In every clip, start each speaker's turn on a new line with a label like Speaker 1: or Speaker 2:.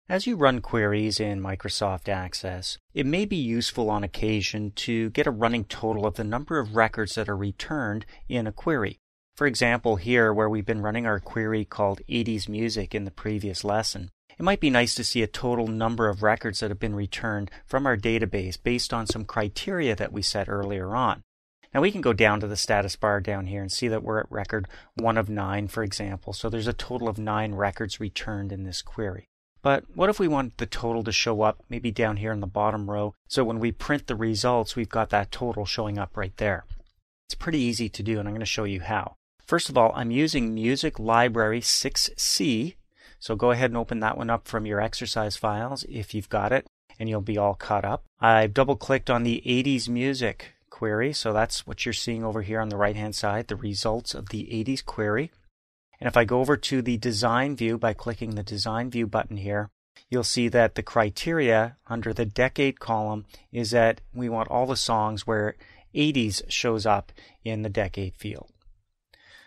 Speaker 1: As you run queries in Microsoft Access, it may be useful on occasion to get a running total of the number of records that are returned in a query. For example, here where we've been running our query called 80s Music in the previous lesson, it might be nice to see a total number of records that have been returned from our database based on some criteria that we set earlier on. Now we can go down to the status bar down here and see that we're at record 1 of 9, for example. So there's a total of 9 records returned in this query. But what if we want the total to show up maybe down here in the bottom row, so when we print the results, we've got that total showing up right there? It's pretty easy to do, and I'm going to show you how. First of all, I'm using Music Library 6C, so go ahead and open that one up from your exercise files if you've got it, and you'll be all caught up. I've double-clicked on the 80s Music query, so that's what you're seeing over here on the right-hand side, the results of the 80s query. And if I go over to the design view by clicking the design view button here, you'll see that the criteria under the decade column is that we want all the songs where 80s shows up in the decade field.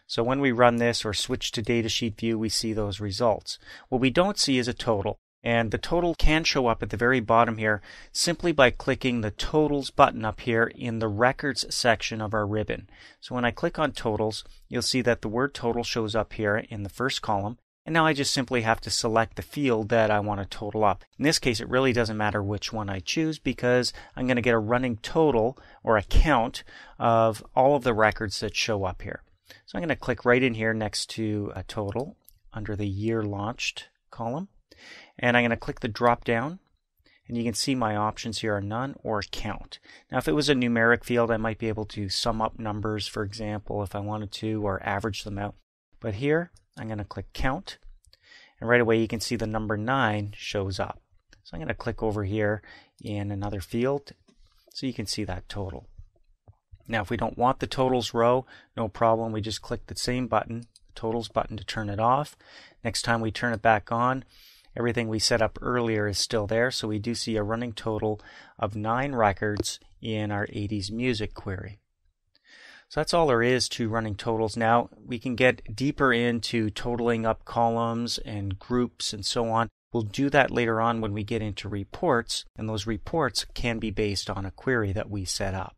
Speaker 1: So when we run this or switch to datasheet view, we see those results. What we don't see is a total. And the total can show up at the very bottom here simply by clicking the Totals button up here in the Records section of our ribbon. So when I click on Totals, you'll see that the word total shows up here in the first column. And now I just simply have to select the field that I want to total up. In this case, it really doesn't matter which one I choose because I'm going to get a running total or a count of all of the records that show up here. So I'm going to click right in here next to a total under the year launched column. And I'm going to click the drop down, and you can see my options here are none or count. Now if it was a numeric field, I might be able to sum up numbers, for example, if I wanted to, or average them out. But here I'm going to click count, and right away you can see the number 9 shows up. So I'm going to click over here in another field so you can see that total. Now if we don't want the totals row, no problem, we just click the same button, totals button, to turn it off. Next time we turn it back on, everything we set up earlier is still there, so we do see a running total of 9 records in our 80s Music query. So that's all there is to running totals. Now we can get deeper into totaling up columns and groups and so on. We'll do that later on when we get into reports, and those reports can be based on a query that we set up.